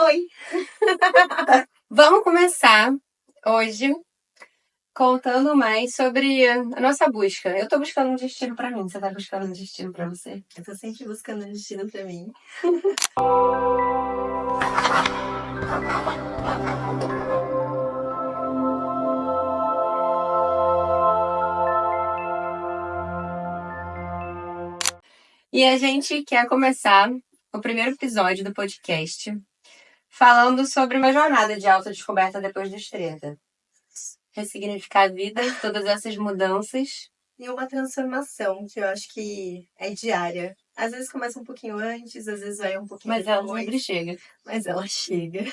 Oi! Vamos começar hoje contando mais sobre a nossa busca. Eu tô buscando um destino pra mim. Você tá buscando um destino pra você? Eu tô sempre buscando um destino pra mim. E a gente quer começar o primeiro episódio do podcast falando sobre uma jornada de autodescoberta depois dos 30. Ressignificar a vida, todas essas mudanças. E uma transformação que eu acho que é diária. Às vezes começa um pouquinho antes, às vezes vai um pouquinho Mas ela depois. sempre chega. Mas ela chega.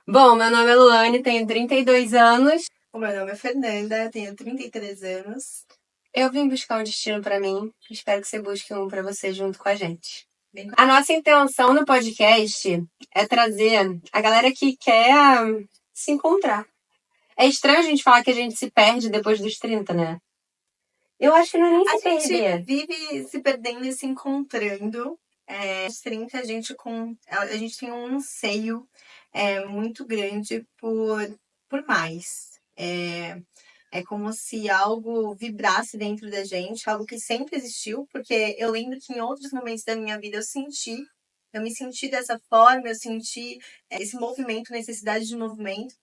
Bom, meu nome é Luane, tenho 32 anos. O meu nome é Fernanda, tenho 33 anos. Eu vim buscar um destino pra mim. Espero que você busque um pra você junto com a gente. A nossa intenção no podcast é trazer a galera que quer se encontrar. É estranho a gente falar que a gente se perde depois dos 30, né? Eu acho que não é nem A se gente perder. vive se perdendo e se encontrando. Aos 30 a gente tem um anseio muito grande por mais. É como se algo vibrasse dentro da gente, algo que sempre existiu, porque eu lembro que em outros momentos da minha vida eu me senti dessa forma, eu senti esse movimento, necessidade de movimento,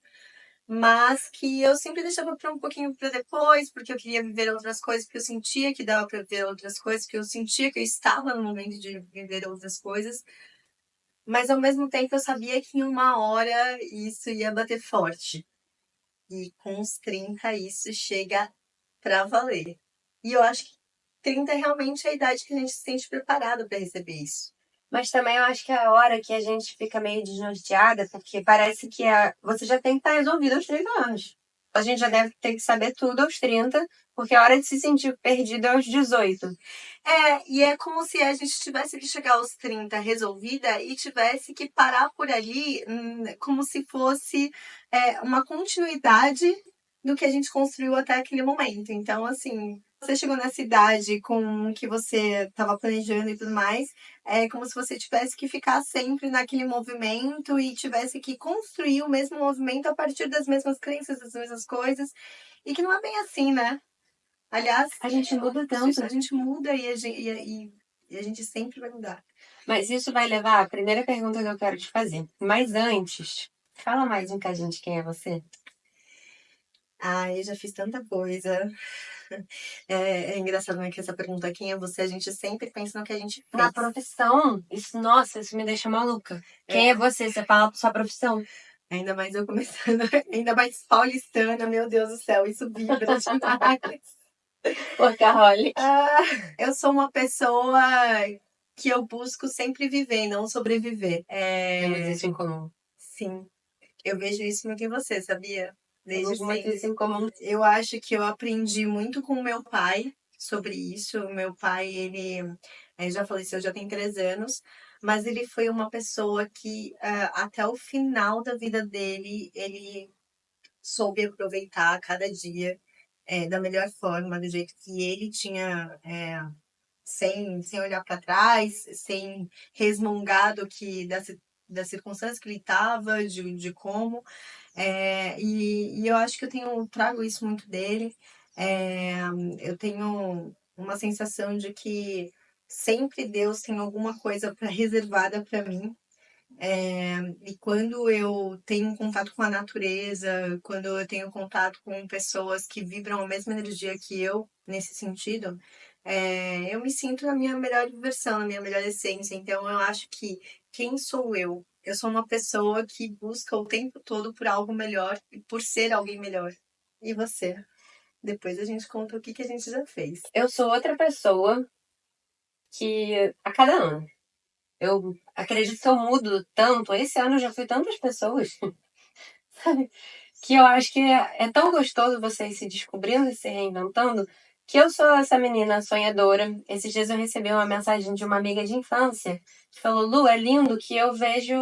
mas que eu sempre deixava para um pouquinho para depois, porque eu queria viver outras coisas, porque eu sentia que dava para ver outras coisas, porque eu sentia que eu estava no momento de viver outras coisas, mas ao mesmo tempo eu sabia que em uma hora isso ia bater forte. E com os 30 isso chega pra valer. E eu acho que 30 realmente é a idade que a gente se sente preparado para receber isso. Mas também eu acho que é a hora que a gente fica meio desnorteada, porque parece que você já tem que estar resolvido aos 30 anos. A gente já deve ter que saber tudo aos 30, porque a hora de se sentir perdido é aos 18. E é como se a gente tivesse que chegar aos 30 resolvida e tivesse que parar por ali, como se fosse uma continuidade do que a gente construiu até aquele momento. Então, assim, você chegou nessa idade com o que você estava planejando e tudo mais, é como se você tivesse que ficar sempre naquele movimento e tivesse que construir o mesmo movimento a partir das mesmas crenças, das mesmas coisas, e que não é bem assim, né? Aliás, A gente muda tanto. a gente muda e a gente sempre vai mudar. Mas isso vai levar à primeira pergunta que eu quero te fazer. Mas antes, fala mais um bocadinho de quem é você. Eu já fiz tanta coisa. É engraçado, né, que essa pergunta, quem é você, a gente sempre pensa no que a gente fez. Na profissão, isso me deixa maluca. Quem é você? Você fala sua profissão. Ainda mais eu começando, ainda mais paulistana, meu Deus do céu, isso vibra demais. Workaholic. Eu sou uma pessoa que eu busco sempre viver, não sobreviver. Temos isso em comum. Sim, eu vejo isso muito em você, sabia? Desde Temos muito sempre. isso em comum. Eu acho que eu aprendi muito com o meu pai sobre isso. O meu pai, ele já faleceu, já tem 3 anos, mas ele foi uma pessoa que até o final da vida dele, ele soube aproveitar cada dia da melhor forma, do jeito que ele tinha, sem olhar para trás, sem resmungar das circunstâncias que ele estava, de como. E eu acho que trago isso muito dele. É, eu tenho uma sensação de que sempre Deus tem alguma coisa reservada para mim. E quando eu tenho contato com a natureza, quando eu tenho contato com pessoas que vibram a mesma energia que eu, nesse sentido, eu me sinto na minha melhor versão, na minha melhor essência. Então, eu acho que quem sou eu? Eu sou uma pessoa que busca o tempo todo por algo melhor e por ser alguém melhor. E você? Depois a gente conta o que a gente já fez. Eu sou outra pessoa que, a cada ano, eu acredito que eu mudo tanto. Esse ano eu já fui tantas pessoas, sabe? Que eu acho que é tão gostoso você ir se descobrindo e se reinventando, que eu sou essa menina sonhadora. Esses dias eu recebi uma mensagem de uma amiga de infância que falou: Lu, é lindo que eu vejo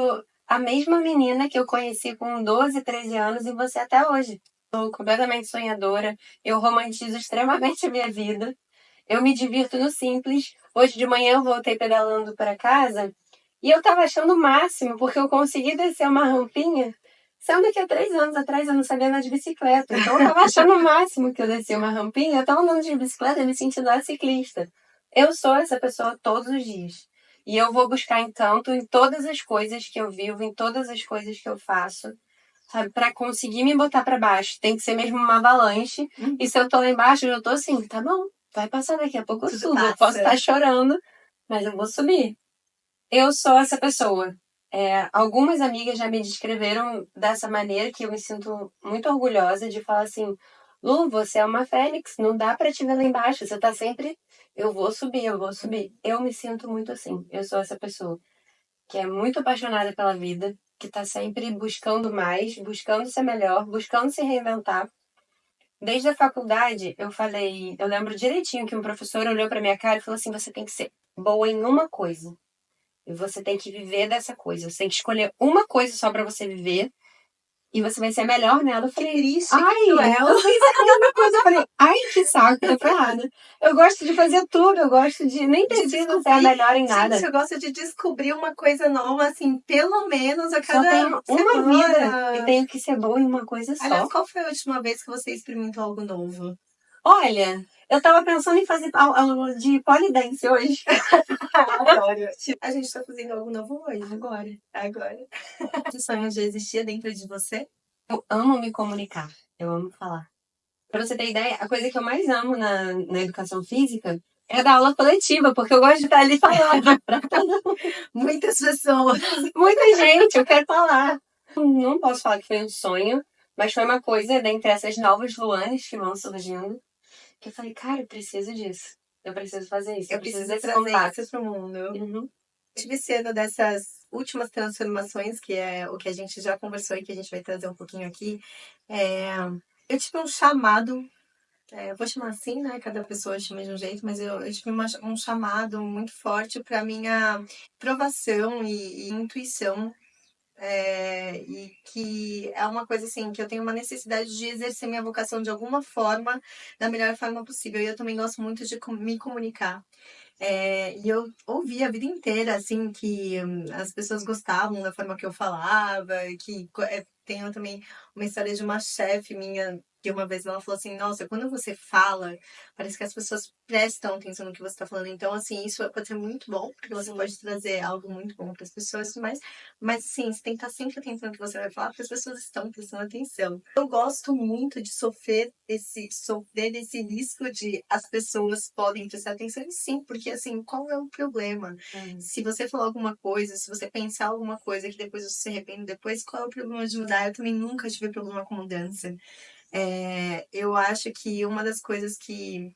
a mesma menina que eu conheci com 12, 13 anos em você até hoje. Sou completamente sonhadora, eu romantizo extremamente a minha vida, eu me divirto no simples. Hoje de manhã eu voltei pedalando para casa E eu tava achando o máximo, porque eu consegui descer uma rampinha, sendo que há 3 anos atrás eu não sabia andar de bicicleta. Então eu tava achando o máximo que eu desci uma rampinha, eu tava andando de bicicleta e me sentindo a ciclista. Eu sou essa pessoa todos os dias. E eu vou buscar, entanto, em todas as coisas que eu vivo, em todas as coisas que eu faço, sabe? Pra conseguir me botar pra baixo. Tem que ser mesmo uma avalanche. E se eu tô lá embaixo, eu tô assim, tá bom, vai passar daqui a pouco eu Tudo subo. Eu posso passa. estar chorando, mas eu vou subir. Eu sou essa pessoa. Algumas amigas já me descreveram dessa maneira que eu me sinto muito orgulhosa de falar assim, Lu, você é uma fênix, não dá pra te ver lá embaixo, você tá sempre, eu vou subir, eu vou subir. Eu me sinto muito assim, eu sou essa pessoa que é muito apaixonada pela vida, que tá sempre buscando mais, buscando ser melhor, buscando se reinventar. Desde a faculdade, eu lembro direitinho que um professor olhou pra minha cara e falou assim, você tem que ser boa em uma coisa. E você tem que viver dessa coisa. Você tem que escolher uma coisa só pra você viver. E você vai ser melhor nela. Eu Que falei, triste, que ai, cruel. eu pensei a mesma coisa. Eu falei, ai, que saco, tô ferrada. Eu gosto de fazer tudo, eu gosto de. Nem De preciso ser a descobrir. melhor em Gente, nada. eu gosto de descobrir uma coisa nova, assim, pelo menos a Só cada tenho uma vida e semana. tenho que ser boa em uma coisa Aliás, só. qual foi a última vez que você experimentou algo novo? Olha, eu tava pensando em fazer aula de polidense hoje. Adoro. A gente tá fazendo algo novo hoje. Agora. Agora. Esse sonho já existia dentro de você? Eu amo me comunicar. Eu amo falar. Pra você ter ideia, a coisa que eu mais amo na educação física é dar aula coletiva, porque eu gosto de estar ali falando pra todo mundo. Muitas pessoas. Muita gente, eu quero falar. Não posso falar que foi um sonho, mas foi uma coisa dentre essas novas Luanes que vão surgindo, que eu falei, cara, eu preciso disso. Eu preciso fazer isso, eu Eu preciso preciso desse trazer contato. isso pro mundo. Uhum. Tive esse ano dessas últimas transformações, que é o que a gente já conversou e que a gente vai trazer um pouquinho aqui. Eu tive um chamado, eu vou chamar assim, né? Cada pessoa chama de um jeito, mas eu tive um chamado muito forte para minha provação e intuição. E que é uma coisa assim, que eu tenho uma necessidade de exercer minha vocação de alguma forma, da melhor forma possível. E eu também gosto muito de me comunicar. E eu ouvi a vida inteira, assim, que as pessoas gostavam da forma que eu falava, que tenho também uma história de uma chefe minha, que uma vez ela falou assim, nossa, quando você fala, parece que as pessoas prestam atenção no que você está falando. Então, assim, isso pode ser muito bom, porque você Sim. pode trazer algo muito bom para as pessoas, mas sim, você tem que estar sempre atento no que você vai falar, porque as pessoas estão prestando atenção. Eu gosto muito de sofrer esse risco de as pessoas podem prestar atenção, e sim, porque assim, qual é o problema? Se você falar alguma coisa, se você pensar alguma coisa que depois você se arrepende depois, qual é o problema de mudar? Eu também nunca tive problema com mudança. Eu acho que uma das coisas que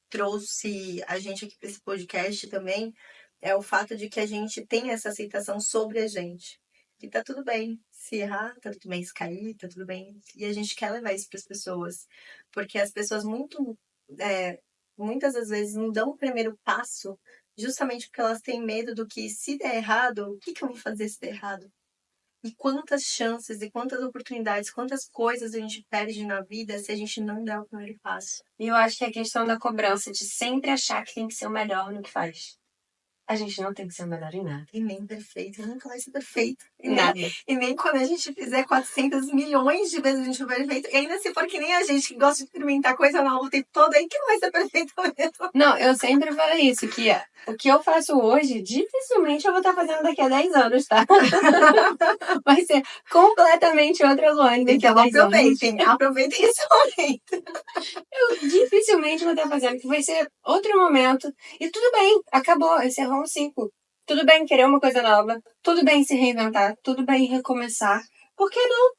trouxe a gente aqui para esse podcast também é o fato de que a gente tem essa aceitação sobre a gente. E tá tudo bem se errar, tá tudo bem se cair, tá tudo bem. E a gente quer levar isso para as pessoas. Porque as pessoas muitas das vezes não dão o primeiro passo justamente porque elas têm medo do que se der errado, o que que eu vou fazer se der errado? E quantas chances e quantas oportunidades, quantas coisas a gente perde na vida se a gente não der o primeiro passo. E eu acho que é a questão da cobrança, de sempre achar que tem que ser o melhor no que faz. A gente não tem que ser o melhor em nada. E nem perfeito, nunca vai ser perfeito. Nada. E nem quando a gente fizer 400 milhões de vezes a gente vai ser perfeito. E ainda se for que nem a gente que gosta de experimentar coisa nova o tempo todo, aí que não vai ser perfeito mesmo. Não, eu sempre falei isso, que o que eu faço hoje, dificilmente eu vou estar fazendo daqui a 10 anos, tá? Vai ser completamente outra Luane daqui a Então 10 anos. aproveitem esse momento. Eu dificilmente vou estar fazendo, que vai ser outro momento. E tudo bem, acabou, encerrou um ciclo. Tudo bem querer uma coisa nova, tudo bem se reinventar, tudo bem recomeçar. Por que não?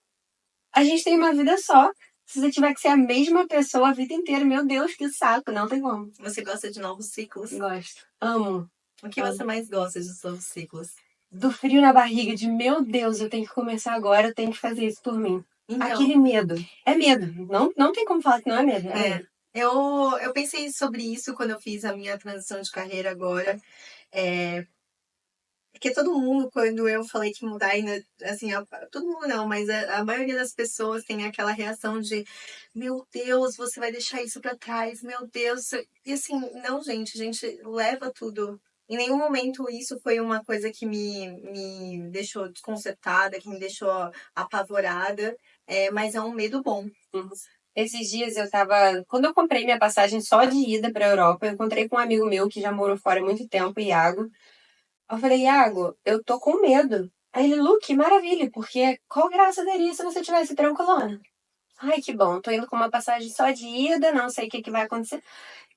A gente tem uma vida só. Se você tiver que ser a mesma pessoa a vida inteira, meu Deus, que saco, não tem como. Você gosta de novos ciclos? Gosto. Amo. O que você mais gosta dos novos ciclos? Do frio na barriga, de meu Deus, eu tenho que começar agora, eu tenho que fazer isso por mim. Então, Aquele medo. É medo. Não tem como falar que não é medo. É medo. eu pensei sobre isso quando eu fiz a minha transição de carreira agora. Porque todo mundo, quando eu falei que mudar, ainda, assim, todo mundo não, mas a maioria das pessoas tem aquela reação de: meu Deus, você vai deixar isso pra trás, meu Deus. E assim, não, gente, a gente leva tudo em nenhum momento isso foi uma coisa que me deixou desconcertada, que me deixou apavorada, mas é um medo bom. Esses dias eu tava. Quando eu comprei minha passagem só de ida pra Europa, eu encontrei com um amigo meu que já morou fora há muito tempo, Iago. Eu falei, Iago, eu tô com medo. Aí ele, Lu, que maravilha, porque qual graça daria se você tivesse tranquilona? Ai, que bom, tô indo com uma passagem só de ida, não sei o que vai acontecer.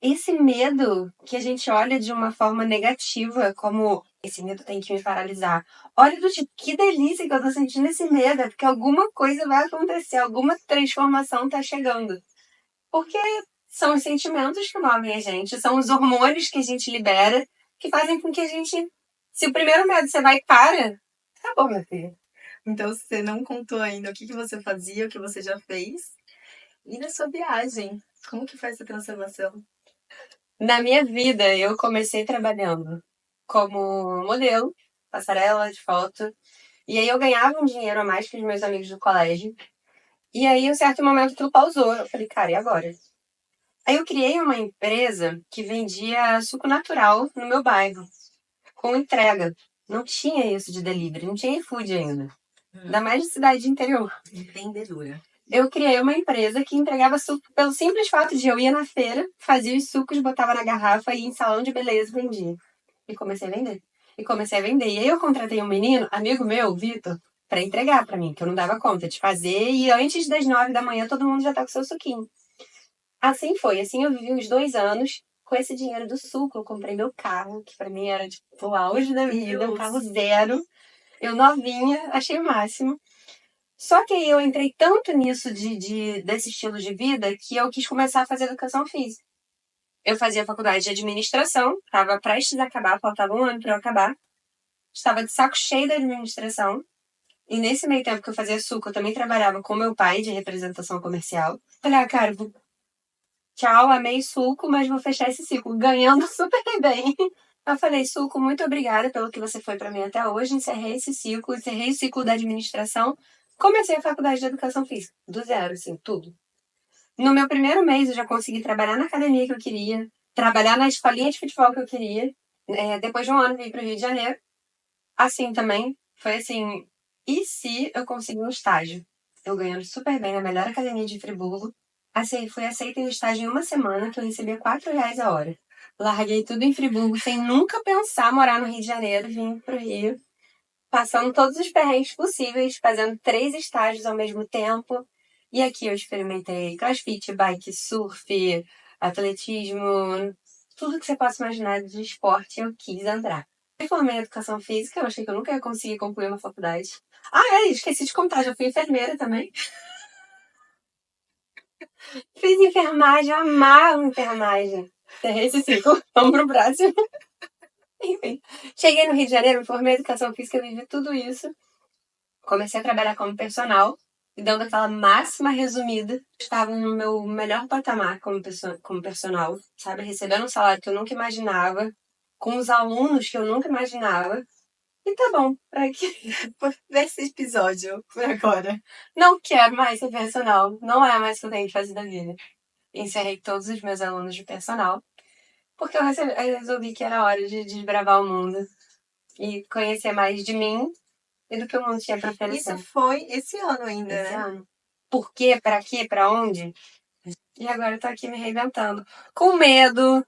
Esse medo que a gente olha de uma forma negativa, como esse medo tem que me paralisar. Olha do tipo, que delícia que eu tô sentindo esse medo, é porque alguma coisa vai acontecer, alguma transformação tá chegando. Porque são os sentimentos que movem a gente, são os hormônios que a gente libera, que fazem com que a gente. Se o primeiro medo você vai e para, acabou, meu filho. Então, você não contou ainda o que você fazia, o que você já fez. E na sua viagem, como que foi essa transformação? Na minha vida, eu comecei trabalhando como modelo, passarela de foto. E aí eu ganhava um dinheiro a mais que os meus amigos do colégio. E aí, em um certo momento, aquilo pausou. Eu falei, cara, e agora? Aí eu criei uma empresa que vendia suco natural no meu bairro, com entrega. Não tinha isso de delivery, não tinha iFood ainda. Ainda mais de cidade de interior. Empreendedora. Eu criei uma empresa que entregava suco pelo simples fato de eu ia na feira, fazia os sucos, botava na garrafa e ia em salão de beleza vendia. E comecei a vender. E comecei a vender. E aí eu contratei um menino, amigo meu, Vitor, para entregar para mim, que eu não dava conta de fazer. E antes das 9 da manhã todo mundo já tá com seu suquinho. Assim foi. Assim eu vivi uns 2 anos. Com esse dinheiro do suco, eu comprei meu carro, que para mim era tipo o auge da vida, um carro zero. Eu novinha, achei o máximo. Só que aí eu entrei tanto nisso desse estilo de vida que eu quis começar a fazer educação física. Eu fazia faculdade de administração, estava prestes a acabar, faltava um ano para eu acabar. Estava de saco cheio da administração. E nesse meio tempo que eu fazia suco, eu também trabalhava com meu pai de representação comercial. Falei, ah, cara, tchau, amei suco, mas vou fechar esse ciclo, ganhando super bem. Eu falei, suco, muito obrigada pelo que você foi para mim até hoje. Encerrei esse ciclo, encerrei o ciclo da administração. Comecei a faculdade de educação física, do zero, assim, tudo. No meu primeiro mês, eu já consegui trabalhar na academia que eu queria, trabalhar na escolinha de futebol que eu queria. Depois de um ano, vim para o Rio de Janeiro. Assim também, foi assim, e se eu conseguir um estágio? Eu ganhando super bem na melhor academia de Friburgo. Assim, fui aceita em estágio em uma semana, que eu recebia R$ 4 a hora. Larguei tudo em Friburgo, sem nunca pensar morar no Rio de Janeiro, vim pro Rio, passando todos os perrengues possíveis, fazendo 3 estágios ao mesmo tempo. E aqui eu experimentei crossfit, bike, surf, atletismo, tudo que você possa imaginar de esporte eu quis entrar. Eu formei em educação física, eu achei que eu nunca ia conseguir concluir uma faculdade. Ah, esqueci de contar, já fui enfermeira também. Fiz enfermagem, amava enfermagem. Encerrei esse ciclo, vamos pro próximo. Enfim, cheguei no Rio de Janeiro, me formei em educação física, vivi tudo isso. Comecei a trabalhar como personal, e dando aquela máxima resumida, estava no meu melhor patamar como personal, sabe? Recebendo um salário que eu nunca imaginava, com os alunos que eu nunca imaginava. E tá bom, pra quê? Esse episódio por agora. Não quero mais ser personal, não é mais o que eu tenho que fazer da vida. Encerrei todos os meus alunos de personal, porque eu resolvi que era hora de desbravar o mundo e conhecer mais de mim e do que o mundo tinha pra oferecer. Isso foi esse ano ainda, Esse né? ano. Por quê? Pra quê? Pra onde? E agora eu tô aqui me reinventando. Com medo,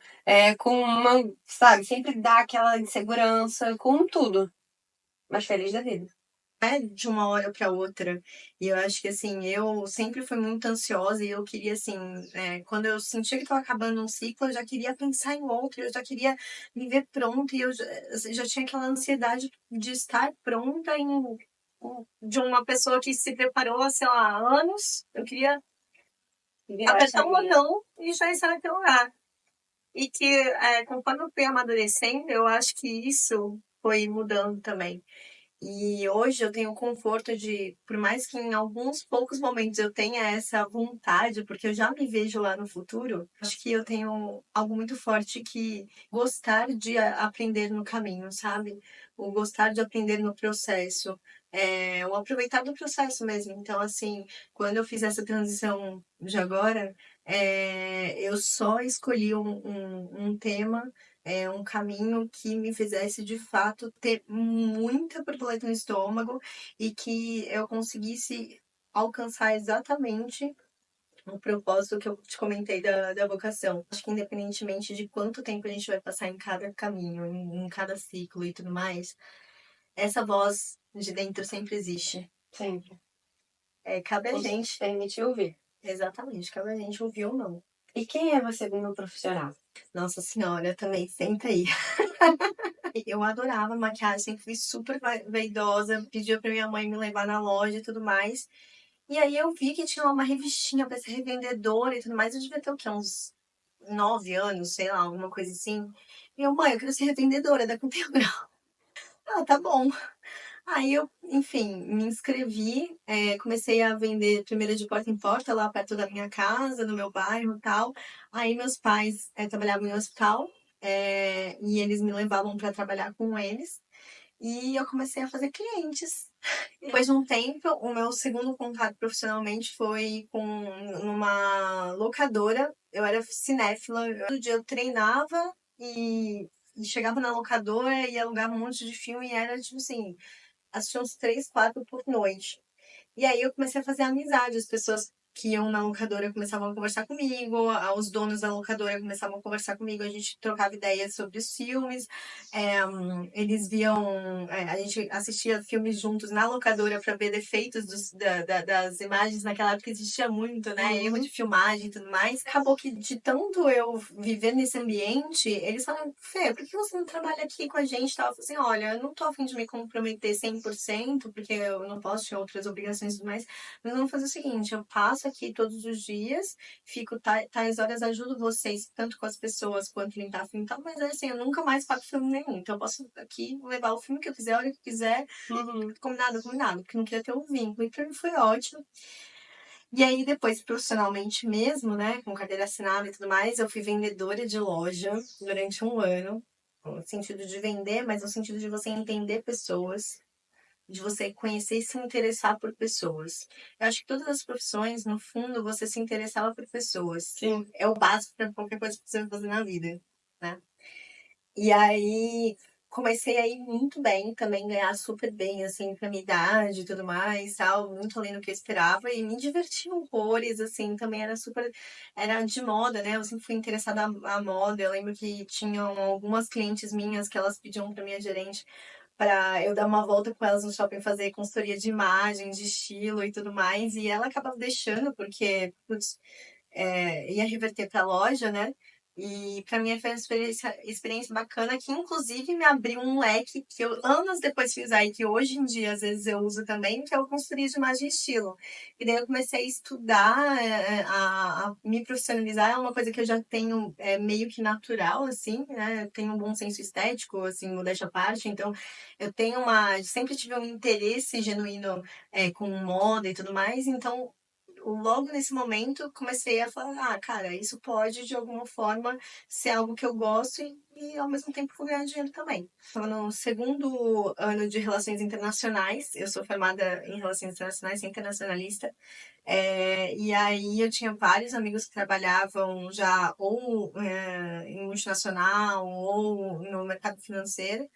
com uma, sabe, sempre dá aquela insegurança, com tudo. Mas feliz da vida. De uma hora para outra. E eu acho que assim, eu sempre fui muito ansiosa e eu queria assim, quando eu sentia que estava acabando um ciclo, eu já queria pensar em outro, eu já queria me ver pronta e eu já tinha aquela ansiedade de estar pronta de uma pessoa que se preparou há, sei lá, anos. Eu queria apertar um botão e já estar naquele lugar. E que conforme eu fui amadurecendo, eu acho que isso foi mudando também. E hoje eu tenho o conforto de, por mais que em alguns poucos momentos eu tenha essa vontade, porque eu já me vejo lá no futuro, acho que eu tenho algo muito forte que gostar de aprender no caminho, sabe? O gostar de aprender no processo, o aproveitar do processo mesmo. Então, assim, quando eu fiz essa transição de agora, eu só escolhi um tema um caminho que me fizesse de fato ter muita borboleta no estômago e que eu conseguisse alcançar exatamente o propósito que eu te comentei da vocação. Acho que independentemente de quanto tempo a gente vai passar em cada caminho, em cada ciclo e tudo mais, essa voz de dentro sempre existe. Sempre. Cabe a Tem que gente, permitir ouvir. exatamente, cabe a gente ouvir ou não. E quem é você como profissional? Nossa senhora, também, senta aí. Eu adorava maquiagem, sempre fui super vaidosa, pedia pra minha mãe me levar na loja e tudo mais. E aí eu vi que tinha uma revistinha pra ser revendedora e tudo mais. Eu devia ter o quê? Uns 9 anos, sei lá, alguma coisa assim. E eu, mãe, eu quero ser revendedora da Contemporânea. Ah, tá bom. Aí eu, enfim, me inscrevi, comecei a vender primeiro de porta em porta, lá perto da minha casa, no meu bairro e tal. Aí meus pais trabalhavam em hospital, e eles me levavam para trabalhar com eles. E eu comecei a fazer clientes. Depois de um tempo, o meu segundo contato profissionalmente foi com numa locadora. Eu era cinéfila. Todo dia eu treinava e chegava na locadora e alugava um monte de filme e era tipo assim, assistia uns 3, 4 por noite. E aí eu comecei a fazer amizade, as pessoas que iam na locadora começavam a conversar comigo, os donos da locadora começavam a conversar comigo, a gente trocava ideias sobre os filmes, eles viam, a gente assistia filmes juntos na locadora para ver defeitos das imagens, naquela época existia muito, né, erro de filmagem e tudo mais. Acabou que de tanto eu viver nesse ambiente, eles falaram, Fê, por que você não trabalha aqui com a gente? Eu falei assim, olha, eu não tô a fim de me comprometer 100%, porque eu não posso, ter outras obrigações e tudo mais, mas vamos fazer o seguinte, eu passo aqui todos os dias, fico tais horas, ajudo vocês, tanto com as pessoas quanto limpar filme e tal, mas assim, eu nunca mais pago filme nenhum. Então eu posso aqui levar o filme que eu quiser, a hora que eu quiser, combinado, combinado, porque eu não queria ter um vínculo. E pra mim foi ótimo. E aí, depois, profissionalmente mesmo, né, com carteira assinada e tudo mais, eu fui vendedora de loja durante um ano, no sentido de vender, mas no sentido de você entender pessoas, de você conhecer e se interessar por pessoas. Eu acho que todas as profissões, no fundo, você se interessava por pessoas. Sim. É o básico para qualquer coisa que você vai fazer na vida, né? E aí comecei a ir muito bem, também ganhar super bem, assim, pra minha idade e tudo mais, tal, muito além do que eu esperava, e me diverti horrores, assim, também era super, era de moda, né? Eu sempre fui interessada à moda, eu lembro que tinham algumas clientes minhas que elas pediam pra minha gerente para eu dar uma volta com elas no shopping, fazer consultoria de imagem, de estilo e tudo mais. E ela acabava deixando, porque putz, ia reverter para a loja, né? E para mim foi uma experiência bacana que, inclusive, me abriu um leque que eu anos depois fiz aí, que hoje em dia às vezes eu uso também, que é o consultoria de imagem e estilo. E daí eu comecei a estudar, a me profissionalizar, é uma coisa que eu já tenho meio que natural, assim, né? Eu tenho um bom senso estético, assim, modéstia à parte, então eu tenho sempre tive um interesse genuíno com moda e tudo mais, então logo nesse momento comecei a falar, cara, isso pode de alguma forma ser algo que eu gosto e ao mesmo tempo vou ganhar dinheiro também. Estou no segundo ano de Relações Internacionais, eu sou formada em Relações Internacionais, sou internacionalista, e aí eu tinha vários amigos que trabalhavam já ou em multinacional ou no mercado financeiro,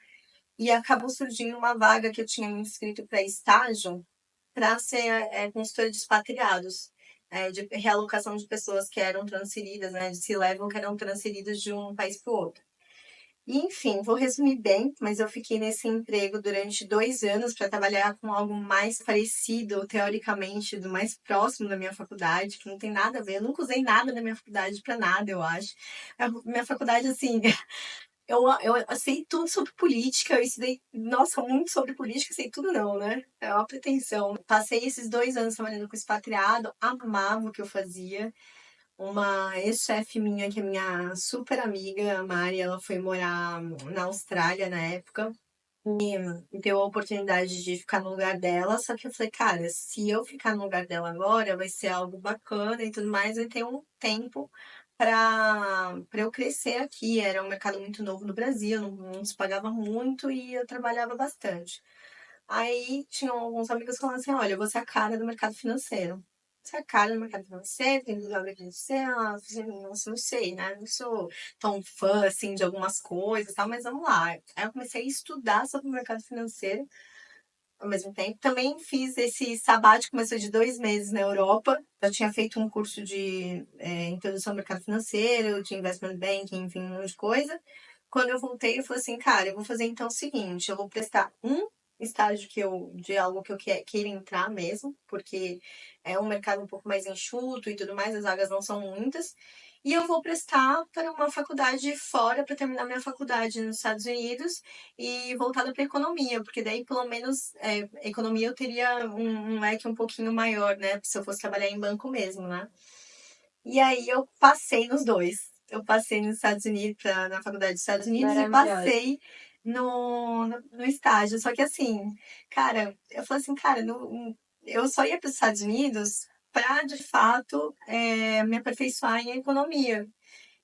e acabou surgindo uma vaga que eu tinha me inscrito para estágio para ser consultora de expatriados, de realocação de pessoas que eram transferidas, né, de C-level que eram transferidas de um país para o outro. E, enfim, vou resumir bem, mas eu fiquei nesse emprego durante 2 anos para trabalhar com algo mais parecido, teoricamente, do mais próximo da minha faculdade, que não tem nada a ver. Eu nunca usei nada da minha faculdade para nada, eu acho. A minha faculdade, assim, eu sei tudo sobre política, eu estudei, nossa, muito sobre política, sei tudo não, né? É uma pretensão. Passei esses 2 anos trabalhando com expatriado, amava o que eu fazia. Uma ex-chefe minha, que é minha super amiga, a Mari, ela foi morar na Austrália na época. E deu a oportunidade de ficar no lugar dela, só que eu falei, cara, se eu ficar no lugar dela agora, vai ser algo bacana e tudo mais, vai ter um tempo para eu crescer aqui. Era um mercado muito novo no Brasil, não se pagava muito e eu trabalhava bastante. Aí tinham alguns amigos falando assim, olha, você é a cara do mercado financeiro. Você é cara no mercado financeiro, tem que abrir financeiro, não sei, né? Não sou tão fã, assim, de algumas coisas e tal, mas vamos lá. Aí eu comecei a estudar sobre o mercado financeiro ao mesmo tempo. Também fiz esse sabático, começou de 2 meses na Europa. Já tinha feito um curso de introdução ao mercado financeiro, de investment banking, enfim, um monte de coisa. Quando eu voltei, eu falei assim, cara, eu vou fazer então o seguinte, eu vou prestar um estágio de algo que eu queira entrar mesmo, porque é um mercado um pouco mais enxuto e tudo mais, as vagas não são muitas. E eu vou prestar para uma faculdade fora, para terminar minha faculdade nos Estados Unidos e voltada para economia, porque daí pelo menos economia eu teria um leque um pouquinho maior, né? Se eu fosse trabalhar em banco mesmo, né? E aí eu passei nos dois. Eu passei nos Estados Unidos, na faculdade dos Estados Unidos, e Maravilhosa. passei no estágio. Só que assim, cara, eu falei assim, cara, eu só ia para os Estados Unidos para, de fato, me aperfeiçoar em economia.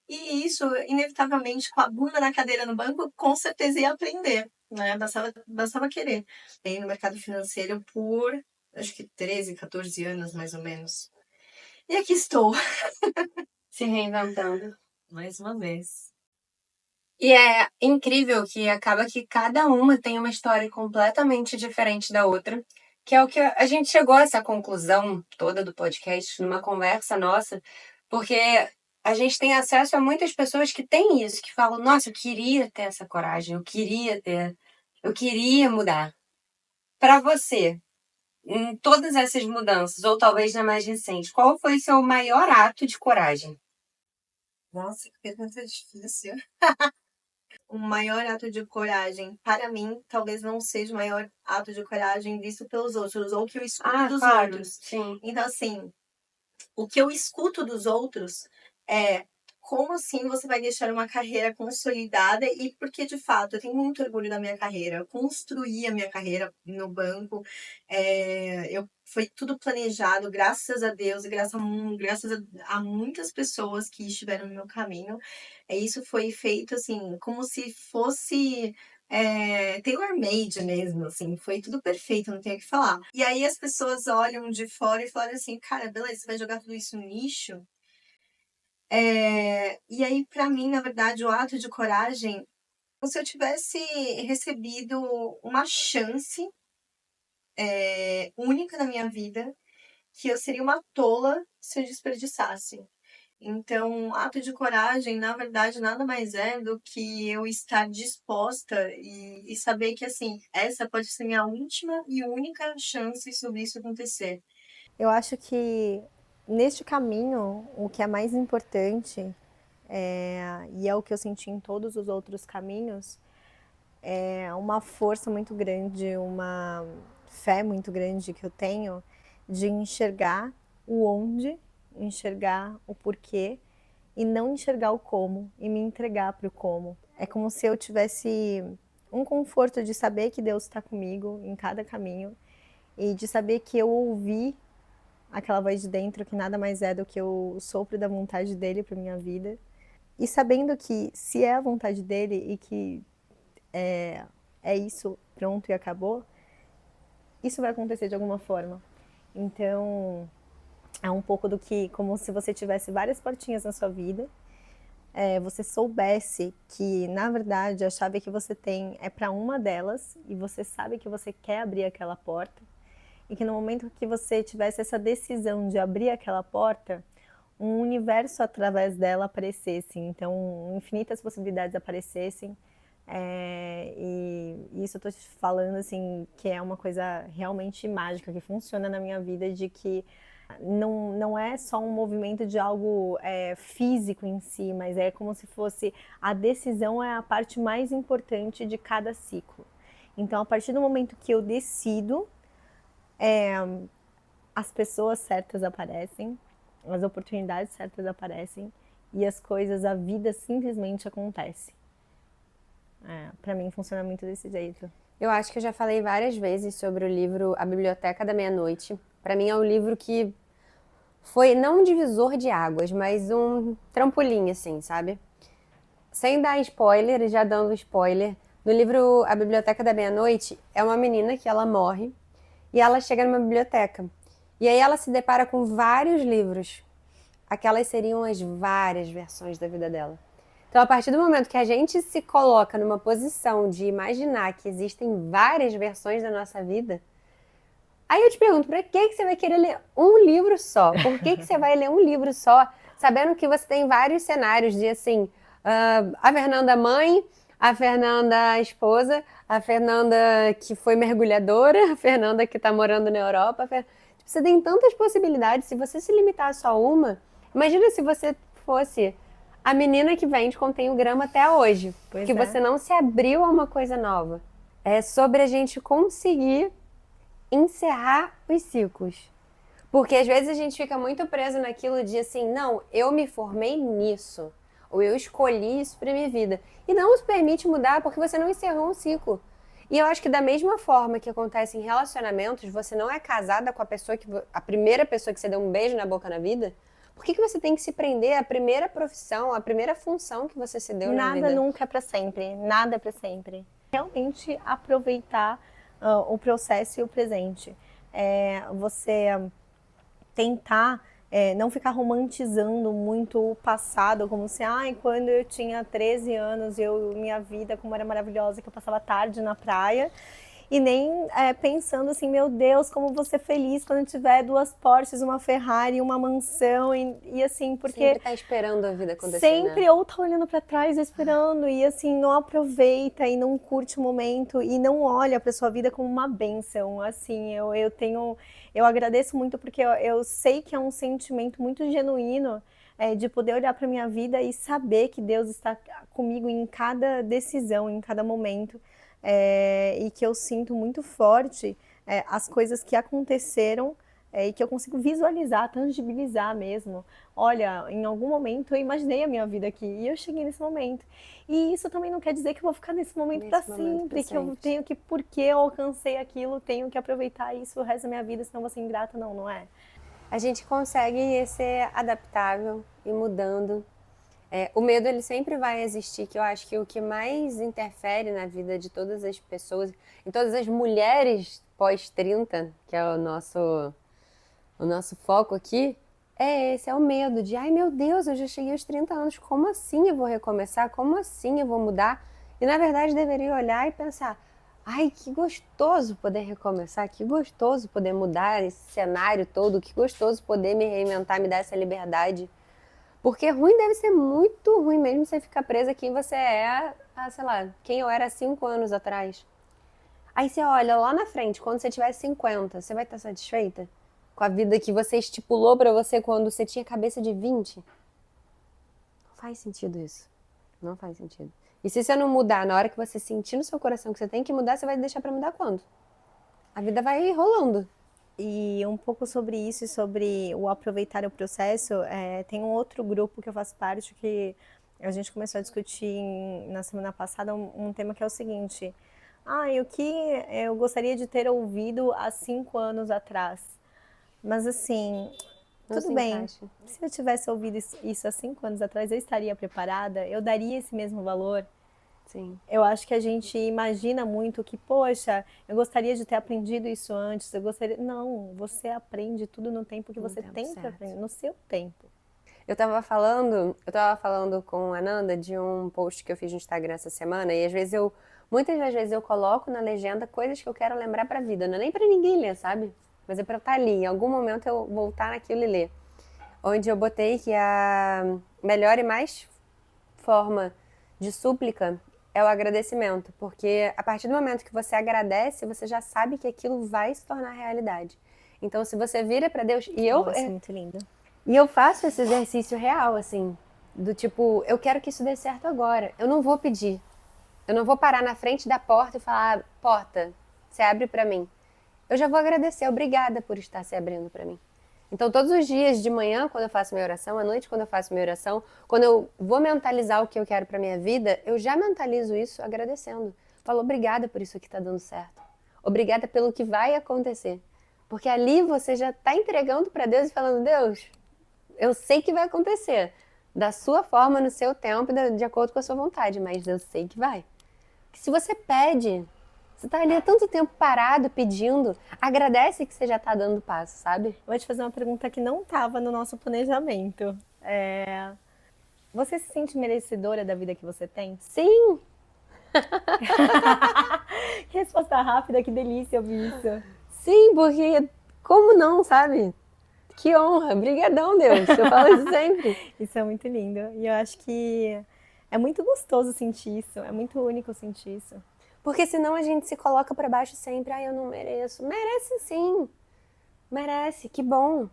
E isso, inevitavelmente, com a bunda na cadeira no banco, com certeza ia aprender, né? Bastava querer. Aí no mercado financeiro por, acho que 13, 14 anos, mais ou menos. E aqui estou, Se reinventando. mais uma vez. E é incrível que acaba que cada uma tem uma história completamente diferente da outra, que é o que a gente chegou a essa conclusão toda do podcast numa conversa nossa, porque a gente tem acesso a muitas pessoas que têm isso, que falam: "Nossa, eu queria ter essa coragem, eu queria mudar". Para você, em todas essas mudanças, ou talvez na mais recente, qual foi o seu maior ato de coragem? Nossa, que pergunta difícil. O maior ato de coragem, para mim, talvez não seja o maior ato de coragem visto pelos outros, ou que eu escuto Ah, dos claro, outros. sim. Então, assim, o que eu escuto dos outros é como assim você vai deixar uma carreira consolidada e porque de fato eu tenho muito orgulho da minha carreira. Eu construí a minha carreira no banco, foi tudo planejado, graças a Deus e graças a muitas pessoas que estiveram no meu caminho. Isso foi feito assim, como se fosse tailor-made mesmo, assim, foi tudo perfeito, não tenho o que falar. E aí as pessoas olham de fora e falam assim, cara, beleza, você vai jogar tudo isso no lixo? E aí, pra mim, na verdade, o ato de coragem, como se eu tivesse recebido uma chance única na minha vida, que eu seria uma tola se eu desperdiçasse. Então, ato de coragem, na verdade, nada mais é do que eu estar disposta e saber que, assim, essa pode ser minha última e única chance sobre isso acontecer. Eu acho que neste caminho, o que é mais importante, e é o que eu senti em todos os outros caminhos, é uma força muito grande, uma fé muito grande que eu tenho de enxergar o onde, enxergar o porquê e não enxergar o como e me entregar para o como. É como se eu tivesse um conforto de saber que Deus está comigo em cada caminho e de saber que eu ouvi aquela voz de dentro que nada mais é do que o sopro da vontade dele para minha vida. E sabendo que se é a vontade dele e que é isso, pronto e acabou, isso vai acontecer de alguma forma. Então, é um pouco do que, como se você tivesse várias portinhas na sua vida, você soubesse que, na verdade, a chave que você tem é para uma delas e você sabe que você quer abrir aquela porta e que no momento que você tivesse essa decisão de abrir aquela porta, um universo através dela aparecesse. Então, infinitas possibilidades aparecessem. E isso eu tô te falando assim, que é uma coisa realmente mágica, que funciona na minha vida, de que não é só um movimento de algo físico em si, mas é como se fosse a decisão é a parte mais importante de cada ciclo. Então, a partir do momento que eu decido, as pessoas certas aparecem, as oportunidades certas aparecem e as coisas, a vida simplesmente acontece. Para mim funciona muito desse jeito. Eu acho que eu já falei várias vezes sobre o livro A Biblioteca da Meia-Noite. Para mim é um livro que foi não um divisor de águas, mas um trampolim, assim, sabe? Sem dar spoiler, e já dando spoiler, no livro A Biblioteca da Meia-Noite é uma menina que ela morre e ela chega numa biblioteca. E aí ela se depara com vários livros. Aquelas seriam as várias versões da vida dela. Então, a partir do momento que a gente se coloca numa posição de imaginar que existem várias versões da nossa vida, aí eu te pergunto, para que você vai querer ler um livro só? Por que você vai ler um livro só, sabendo que você tem vários cenários de, assim, a Fernanda mãe, a Fernanda esposa, a Fernanda que foi mergulhadora, a Fernanda que está morando na Europa. Você tem tantas possibilidades. Se você se limitar a só uma, imagina se você fosse a menina que vende Contém o Grama até hoje, porque você não se abriu a uma coisa nova. É sobre a gente conseguir encerrar os ciclos. Porque às vezes a gente fica muito preso naquilo de assim, não, eu me formei nisso, ou eu escolhi isso para minha vida. E não se permite mudar porque você não encerrou um ciclo. E eu acho que da mesma forma que acontece em relacionamentos, você não é casada com a primeira pessoa que você deu um beijo na boca na vida. Por que você tem que se prender à primeira profissão, à primeira função que você se deu na vida? Nada nunca é para sempre, nada é para sempre. Realmente aproveitar o processo e o presente. Você tentar não ficar romantizando muito o passado, como se, quando eu tinha 13 anos, minha vida como era maravilhosa, que eu passava tarde na praia. E nem pensando assim, meu Deus, como vou ser feliz quando eu tiver 2 Porsches, uma Ferrari, uma mansão, e assim, porque... Sempre tá esperando a vida acontecer, Sempre, né? ou tá olhando pra trás, esperando, e assim, não aproveita e não curte o momento, e não olha pra sua vida como uma bênção, assim, eu agradeço muito, porque eu sei que é um sentimento muito genuíno, de poder olhar pra minha vida e saber que Deus está comigo em cada decisão, em cada momento, e que eu sinto muito forte as coisas que aconteceram e que eu consigo visualizar, tangibilizar mesmo. Olha, em algum momento eu imaginei a minha vida aqui e eu cheguei nesse momento. E isso também não quer dizer que eu vou ficar nesse momento para sempre, que eu tenho que, porque eu alcancei aquilo, tenho que aproveitar isso o resto da minha vida, senão vou ser ingrata, não, não é? A gente consegue ser adaptável e mudando. O medo, ele sempre vai existir, que eu acho que o que mais interfere na vida de todas as pessoas, em todas as mulheres pós-30, que é o nosso foco aqui, é o medo de, ai meu Deus, eu já cheguei aos 30 anos, como assim eu vou recomeçar? Como assim eu vou mudar? E na verdade deveria olhar e pensar, ai que gostoso poder recomeçar, que gostoso poder mudar esse cenário todo, que gostoso poder me reinventar, me dar essa liberdade. Porque ruim deve ser muito ruim mesmo você ficar presa quem você é, sei lá, quem eu era há 5 anos atrás. Aí você olha lá na frente, quando você tiver 50, você vai estar satisfeita com a vida que você estipulou pra você quando você tinha cabeça de 20? Não faz sentido isso. Não faz sentido. E se você não mudar na hora que você sentir no seu coração que você tem que mudar, você vai deixar pra mudar quando? A vida vai rolando. E um pouco sobre isso e sobre o aproveitar o processo, tem um outro grupo que eu faço parte que a gente começou a discutir na semana passada um tema que é o seguinte: o que eu gostaria de ter ouvido há 5 anos atrás? Mas assim, tudo bem, se eu tivesse ouvido isso há 5 anos atrás, eu estaria preparada? Eu daria esse mesmo valor? Sim. Eu acho que a gente imagina muito que, poxa, eu gostaria de ter aprendido isso antes, eu gostaria... Não, você aprende tudo no tempo que você tem para aprender, no seu tempo. Eu tava falando com a Nanda de um post que eu fiz no Instagram essa semana, e muitas das vezes eu coloco na legenda coisas que eu quero lembrar pra vida, não é nem pra ninguém ler, sabe? Mas é pra eu estar ali, em algum momento eu voltar naquilo e ler. Onde eu botei que a melhor e mais forma de súplica é o agradecimento, porque a partir do momento que você agradece, você já sabe que aquilo vai se tornar realidade. Então, se você vira pra Deus, Nossa, muito lindo. E eu faço esse exercício real, assim, do tipo, eu quero que isso dê certo agora. Eu não vou pedir. Eu não vou parar na frente da porta e falar, porta, você abre pra mim. Eu já vou agradecer, obrigada por estar se abrindo pra mim. Então, todos os dias de manhã, quando eu faço minha oração, à noite, quando eu faço minha oração, quando eu vou mentalizar o que eu quero pra minha vida, eu já mentalizo isso agradecendo. Falo, obrigada por isso que tá dando certo. Obrigada pelo que vai acontecer. Porque ali você já tá entregando pra Deus e falando, Deus, eu sei que vai acontecer. Da sua forma, no seu tempo, de acordo com a sua vontade, mas eu sei que vai. Porque se você pede, Você tá ali há tanto tempo parado, pedindo. Agradece que você já tá dando passo, sabe? Eu vou te fazer uma pergunta que não estava no nosso planejamento. Você se sente merecedora da vida que você tem? Sim, Que resposta rápida, que delícia ouvir isso. sim, porque como não, sabe? Que honra, brigadão, Deus. Eu falo isso sempre. Isso é muito lindo. E eu acho que é muito gostoso sentir isso. É muito único sentir isso. Porque senão a gente se coloca pra baixo sempre. Ai, eu não mereço. Merece sim. Merece. Que bom.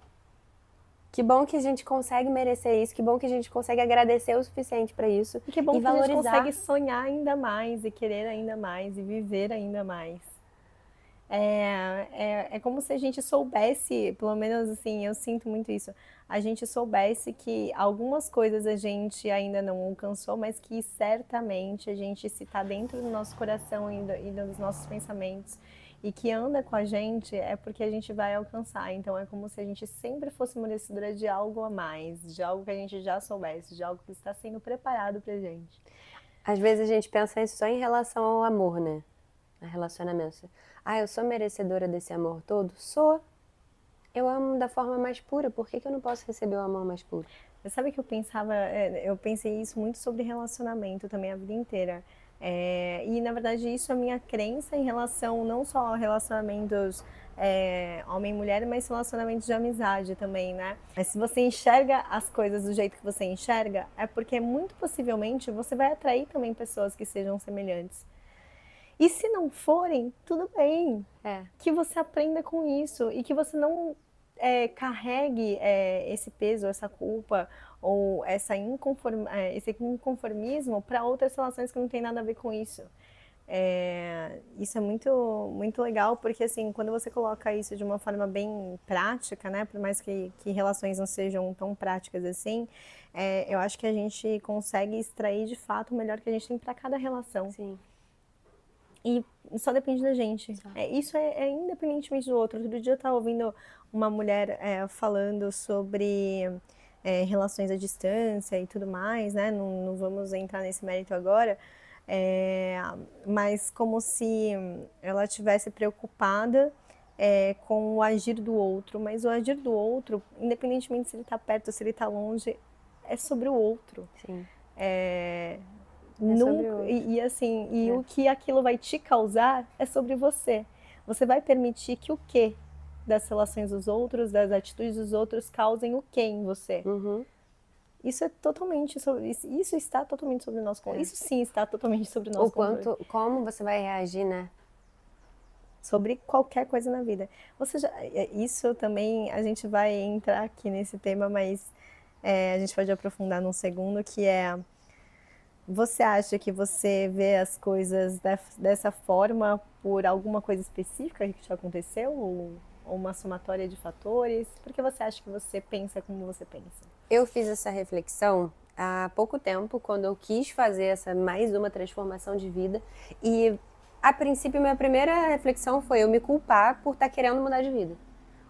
Que bom que a gente consegue merecer isso. Que bom que a gente consegue agradecer o suficiente pra isso. E que bom E que a gente valorizar. consegue sonhar ainda mais e querer ainda mais e viver ainda mais. É como se a gente soubesse, pelo menos assim, eu sinto muito isso, a gente soubesse que algumas coisas a gente ainda não alcançou, mas que certamente a gente, se está dentro do nosso coração e dos nossos pensamentos e que anda com a gente, é porque a gente vai alcançar. Então é como se a gente sempre fosse merecedora de algo a mais, de algo que a gente já soubesse, de algo que está sendo preparado pra gente. Às vezes a gente pensa isso só em relação ao amor, né? A relacionamento. Ah, eu sou merecedora desse amor todo? Sou. Eu amo da forma mais pura. Por que eu não posso receber o amor mais puro? Você sabe que eu pensava, eu pensei isso muito sobre relacionamento também a vida inteira. E na verdade isso é a minha crença em relação não só a relacionamentos homem e mulher, mas relacionamentos de amizade também, né? Mas se você enxerga as coisas do jeito que você enxerga, é porque muito possivelmente você vai atrair também pessoas que sejam semelhantes. E se não forem, tudo bem. Que você aprenda com isso e que você não carregue esse peso, essa culpa ou esse inconformismo para outras relações que não tem nada a ver com isso. Isso é muito, muito legal, porque assim, quando você coloca isso de uma forma bem prática, né, por mais que relações não sejam tão práticas assim, eu acho que a gente consegue extrair de fato o melhor que a gente tem para cada relação. Sim. E só depende da gente. Isso é independentemente do outro. Outro dia eu estava ouvindo uma mulher falando sobre relações à distância e tudo mais, né? Não vamos entrar nesse mérito agora. Mas como se ela estivesse preocupada com o agir do outro. Mas o agir do outro, independentemente se ele está perto ou se ele está longe, é sobre o outro. Sim. O que aquilo vai te causar é sobre você. Você vai permitir que o quê das relações dos outros, das atitudes dos outros, causem o quê em você? Uhum. Isso está totalmente sobre o nosso controle. Isso sim está totalmente sobre o nosso controle. Como você vai reagir, né? Sobre qualquer coisa na vida. Isso também, a gente vai entrar aqui nesse tema, mas a gente pode aprofundar num segundo, que é: você acha que você vê as coisas dessa forma por alguma coisa específica que te aconteceu? Ou uma somatória de fatores? Por que você acha que você pensa como você pensa? Eu fiz essa reflexão há pouco tempo, quando eu quis fazer mais uma transformação de vida. E, a princípio, minha primeira reflexão foi eu me culpar por estar querendo mudar de vida.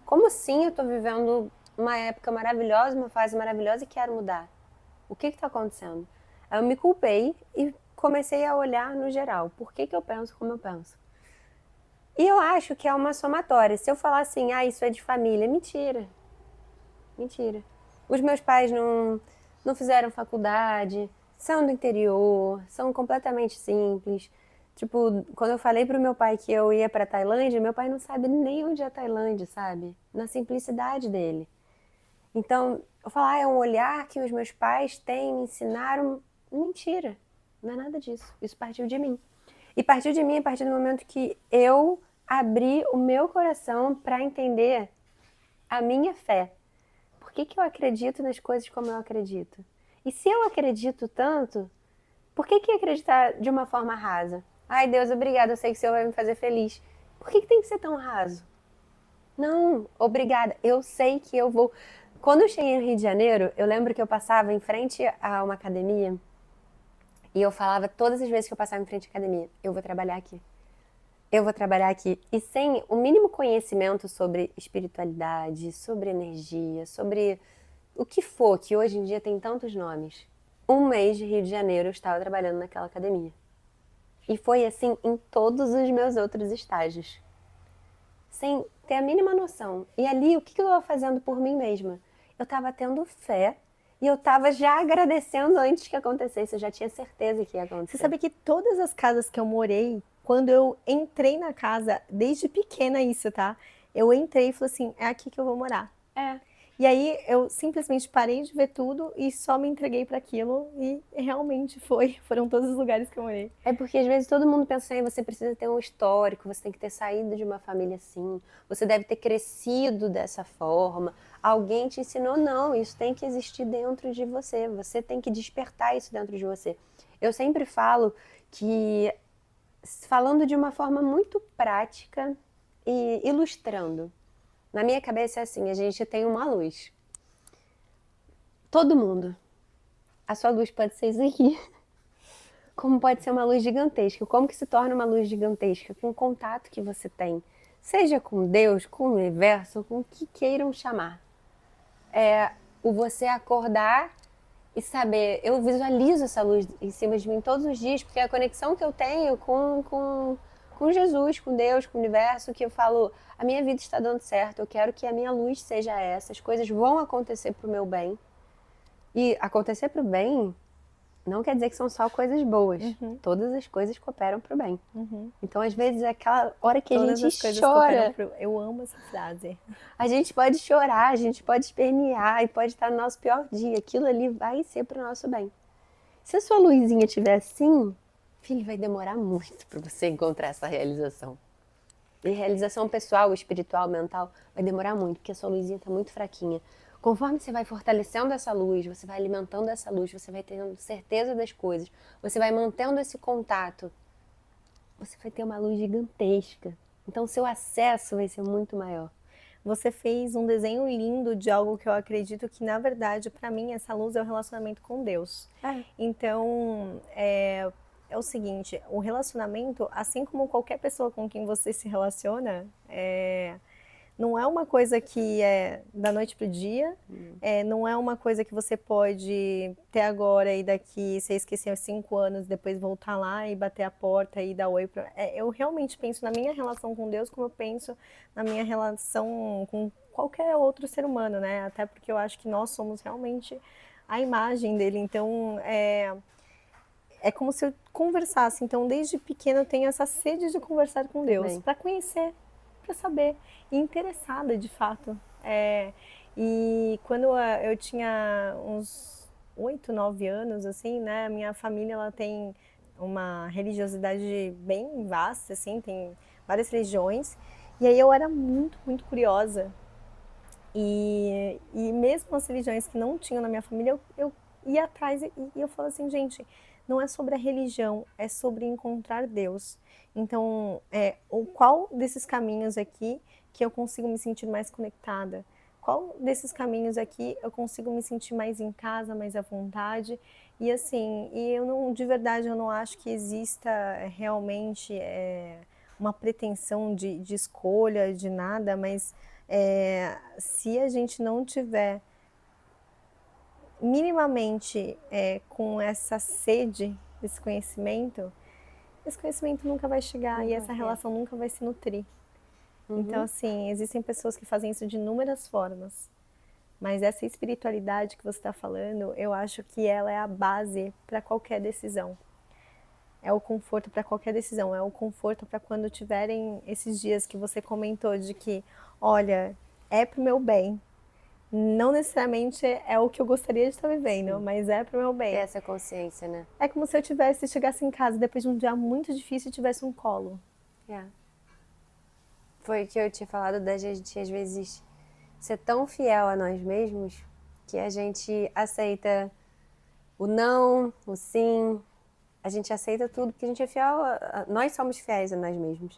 Como assim eu estou vivendo uma época maravilhosa, uma fase maravilhosa e quero mudar? O que está acontecendo? Aí eu me culpei e comecei a olhar no geral. Por que eu penso como eu penso? E eu acho que é uma somatória. Se eu falar assim, isso é de família, mentira. Mentira. Os meus pais não fizeram faculdade, são do interior, são completamente simples. Tipo, quando eu falei pro meu pai que eu ia pra Tailândia, meu pai não sabe nem onde é a Tailândia, sabe? Na simplicidade dele. Então, eu falo, é um olhar que os meus pais têm, me ensinaram. Mentira, não é nada disso. Isso partiu de mim. E partiu de mim a partir do momento que eu abri o meu coração para entender a minha fé. Por que eu acredito nas coisas como eu acredito? E se eu acredito tanto, por que acreditar de uma forma rasa? Ai, Deus, obrigada, eu sei que o Senhor vai me fazer feliz. Por que tem que ser tão raso? Não, obrigada, eu sei que eu vou... Quando eu cheguei no Rio de Janeiro, eu lembro que eu passava em frente a uma academia e eu falava todas as vezes que eu passava em frente à academia, eu vou trabalhar aqui. Eu vou trabalhar aqui. E sem o mínimo conhecimento sobre espiritualidade, sobre energia, sobre o que for, que hoje em dia tem tantos nomes. Um mês de Rio de Janeiro eu estava trabalhando naquela academia. E foi assim em todos os meus outros estágios. Sem ter a mínima noção. E ali, o que eu estava fazendo por mim mesma? Eu estava tendo fé e eu estava já agradecendo antes que acontecesse. Eu já tinha certeza que ia acontecer. Você sabe que todas as casas que eu morei, quando eu entrei na casa, desde pequena isso, tá? Eu entrei e falei assim, é aqui que eu vou morar. É. E aí eu simplesmente parei de ver tudo e só me entreguei para aquilo e realmente foram todos os lugares que eu morei. É porque às vezes todo mundo pensa, você precisa ter um histórico, você tem que ter saído de uma família assim, você deve ter crescido dessa forma, alguém te ensinou, não, isso tem que existir dentro de você, você tem que despertar isso dentro de você. Eu sempre falo que, falando de uma forma muito prática e ilustrando, na minha cabeça é assim, a gente tem uma luz. Todo mundo. A sua luz pode ser isso aqui. Como pode ser uma luz gigantesca. Como que se torna uma luz gigantesca? Com o contato que você tem. Seja com Deus, com o universo, com o que queiram chamar. É o você acordar e saber, eu visualizo essa luz em cima de mim todos os dias, porque é a conexão que eu tenho com Jesus, com Deus, com o universo, que eu falo, a minha vida está dando certo, eu quero que a minha luz seja essa, as coisas vão acontecer para o meu bem. E acontecer para o bem não quer dizer que são só coisas boas. Todas as coisas cooperam para o bem. Então, às vezes, é aquela hora que Todas a as gente coisas chora. Eu amo essa frase. A gente pode chorar, a gente pode espernear e pode estar no nosso pior dia. Aquilo ali vai ser para o nosso bem. Se a sua luzinha estiver assim, filho, vai demorar muito para você encontrar essa realização. E realização pessoal, espiritual, mental, vai demorar muito, porque a sua luzinha está muito fraquinha. Conforme você vai fortalecendo essa luz, você vai alimentando essa luz, você vai tendo certeza das coisas, você vai mantendo esse contato, você vai ter uma luz gigantesca. Então, seu acesso vai ser muito maior. Você fez um desenho lindo de algo que eu acredito que, na verdade, para mim, essa luz é o relacionamento com Deus. Então, é o seguinte, o relacionamento, assim como qualquer pessoa com quem você se relaciona, não é uma coisa que é da noite pro dia, não é uma coisa que você pode ter agora e daqui você esquecer 5 anos, depois voltar lá e bater a porta e dar oi. Eu realmente penso na minha relação com Deus como eu penso na minha relação com qualquer outro ser humano, né? Até porque eu acho que nós somos realmente a imagem dele. Então, é como se eu conversasse. Então, desde pequena eu tenho essa sede de conversar com Deus, para conhecer, para saber, e interessada de fato. E quando eu tinha uns 8, 9 anos, assim, né, minha família ela tem uma religiosidade bem vasta, assim, tem várias religiões, e aí eu era muito, muito curiosa. E mesmo as religiões que não tinham na minha família, eu ia atrás e eu falo assim, gente, não é sobre a religião, é sobre encontrar Deus. Então, qual desses caminhos aqui que eu consigo me sentir mais conectada? Qual desses caminhos aqui eu consigo me sentir mais em casa, mais à vontade? E assim, de verdade, eu não acho que exista realmente uma pretensão de escolha, de nada, mas se a gente não tiver minimamente com essa sede, esse conhecimento nunca vai chegar e essa relação nunca vai se nutrir. Então, assim, existem pessoas que fazem isso de inúmeras formas, mas essa espiritualidade que você está falando, eu acho que ela é a base para qualquer decisão. É o conforto para qualquer decisão, é o conforto para quando tiverem esses dias que você comentou de que, olha, é pro meu bem. Não necessariamente é o que eu gostaria de estar vivendo, mas é pro meu bem. Ter essa consciência, né? É como se eu chegasse em casa depois de um dia muito difícil e tivesse um colo. Foi o que eu tinha falado da gente, às vezes, ser tão fiel a nós mesmos que a gente aceita o não, o sim, a gente aceita tudo porque a gente é fiel, nós somos fiéis a nós mesmos.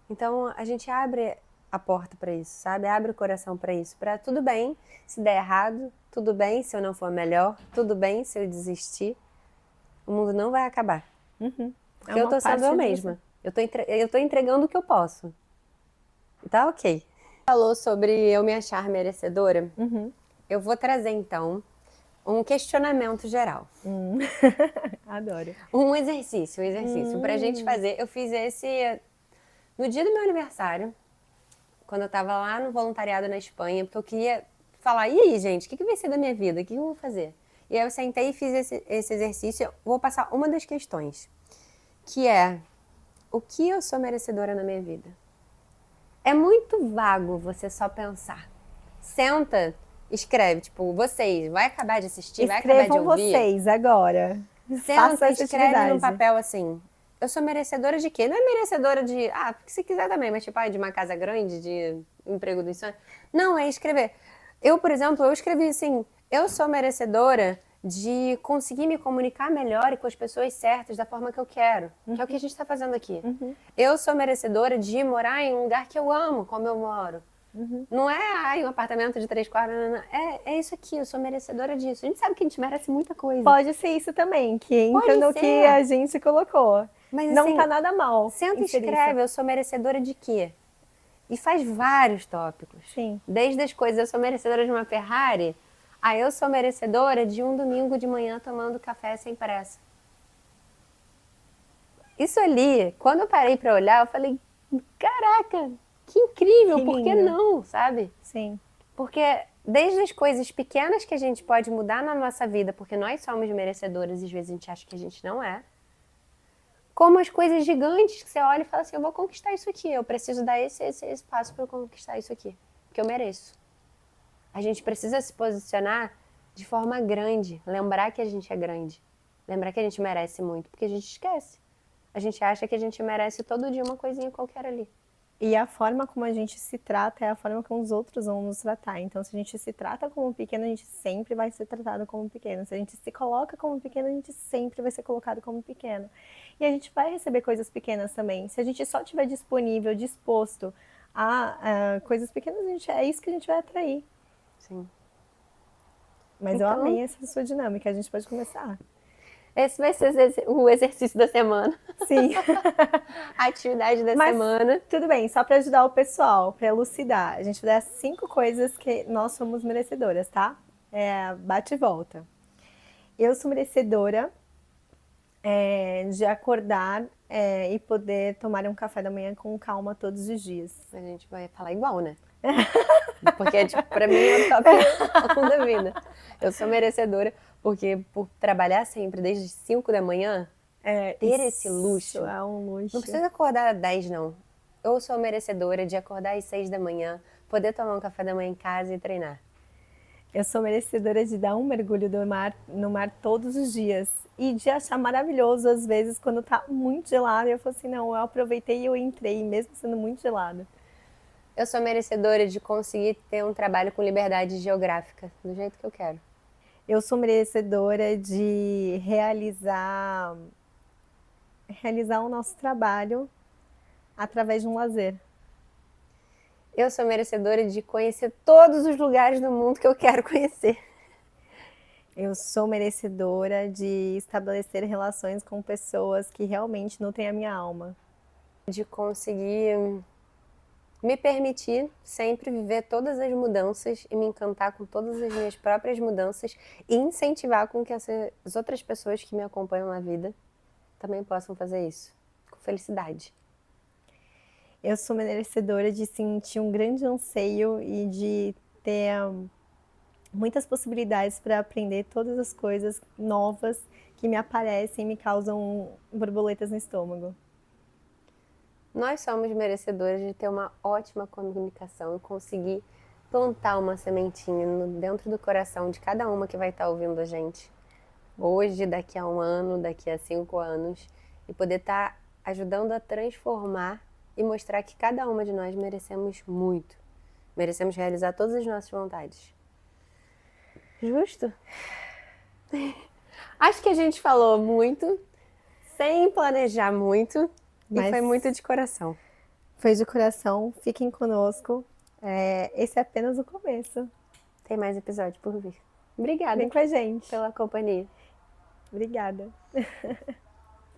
Então, a gente abre a porta para isso, sabe? Abre o coração para isso, para tudo bem se der errado, tudo bem se eu não for melhor, tudo bem se eu desistir, o mundo não vai acabar. Porque eu tô sendo eu mesma. Eu tô entregando o que eu posso. Tá ok. Falou sobre eu me achar merecedora. Eu vou trazer então um questionamento geral. Adoro. Um exercício pra gente fazer. Eu fiz esse no dia do meu aniversário, quando eu tava lá no voluntariado na Espanha, porque eu queria falar, e aí, gente, o que vai ser da minha vida? O que eu vou fazer? E aí eu sentei e fiz esse exercício. Eu vou passar uma das questões, que é, o que eu sou merecedora na minha vida? É muito vago você só pensar. Senta, escreve, tipo, vocês, vai acabar de assistir, vai acabar de Escrevam ouvir. vocês agora. Façam Senta, essa escreve atividade. num papel assim, eu sou merecedora de quê? Não é merecedora de, porque se quiser também, mas tipo, de uma casa grande, de emprego dos sonhos. Não, é escrever. Eu, por exemplo, eu escrevi assim, eu sou merecedora de conseguir me comunicar melhor e com as pessoas certas da forma que eu quero, que é o que a gente está fazendo aqui. Eu sou merecedora de morar em um lugar que eu amo, como eu moro. Não é um apartamento de 3 quartos, não. É isso aqui, eu sou merecedora disso. A gente sabe que a gente merece muita coisa. Pode ser isso também, que entra Pode no ser. que a gente colocou. Mas, não assim, tá nada mal. Senta e inserir isso. escreve, eu sou merecedora de quê? E faz vários tópicos. Sim. Desde as coisas, eu sou merecedora de uma Ferrari, eu sou merecedora de um domingo de manhã tomando café sem pressa. Isso ali, quando eu parei pra olhar, eu falei, caraca, que incrível, Que por que lindo. não, sabe? Sim. Porque desde as coisas pequenas que a gente pode mudar na nossa vida, porque nós somos merecedoras e às vezes a gente acha que a gente não é, como as coisas gigantes que você olha e fala assim, eu vou conquistar isso aqui, eu preciso dar esse passo para conquistar isso aqui, porque eu mereço. A gente precisa se posicionar de forma grande, lembrar que a gente é grande, lembrar que a gente merece muito, porque a gente esquece. A gente acha que a gente merece todo dia uma coisinha qualquer ali. E a forma como a gente se trata é a forma como os outros vão nos tratar. Então, se a gente se trata como pequeno, a gente sempre vai ser tratado como pequeno. Se a gente se coloca como pequeno, a gente sempre vai ser colocado como pequeno. E a gente vai receber coisas pequenas também. Se a gente só estiver disponível, disposto a coisas pequenas, é isso que a gente vai atrair. Sim. Mas Então, eu amei essa sua dinâmica. A gente pode começar. Esse vai ser o exercício da semana. Sim. A atividade da Mas, semana. tudo bem, só para ajudar o pessoal, para elucidar. A gente vai dar 5 coisas que nós somos merecedoras, tá? Bate e volta. Eu sou merecedora de acordar e poder tomar um café da manhã com calma todos os dias. A gente vai falar igual, né? Porque, tipo, pra mim é o top 1 da vida. Eu sou merecedora, porque por trabalhar sempre desde 5 da manhã, ter esse luxo. É um luxo. Não precisa acordar às 10, não. Eu sou merecedora de acordar às 6 da manhã, poder tomar um café da manhã em casa e treinar. Eu sou merecedora de dar um mergulho no mar todos os dias. E de achar maravilhoso, às vezes, quando tá muito gelado. Eu falo assim, não, eu aproveitei e eu entrei, mesmo sendo muito gelado. Eu sou merecedora de conseguir ter um trabalho com liberdade geográfica, do jeito que eu quero. Eu sou merecedora de realizar o nosso trabalho através de um lazer. Eu sou merecedora de conhecer todos os lugares do mundo que eu quero conhecer. Eu sou merecedora de estabelecer relações com pessoas que realmente nutrem a minha alma. De conseguir me permitir sempre viver todas as mudanças e me encantar com todas as minhas próprias mudanças e incentivar com que as outras pessoas que me acompanham na vida também possam fazer isso, com felicidade. Eu sou merecedora de sentir um grande anseio e de ter muitas possibilidades para aprender todas as coisas novas que me aparecem e me causam borboletas no estômago. Nós somos merecedores de ter uma ótima comunicação e conseguir plantar uma sementinha dentro do coração de cada uma que vai estar ouvindo a gente. Hoje, daqui a 1 ano, daqui a 5 anos. E poder estar ajudando a transformar e mostrar que cada uma de nós merecemos muito. Merecemos realizar todas as nossas vontades. Justo? Acho que a gente falou muito, sem planejar muito. Mas e foi muito de coração. Foi de coração, fiquem conosco. Esse é apenas o começo. Tem mais episódio por vir. Obrigada. Vem com a gente. Pela companhia. Obrigada.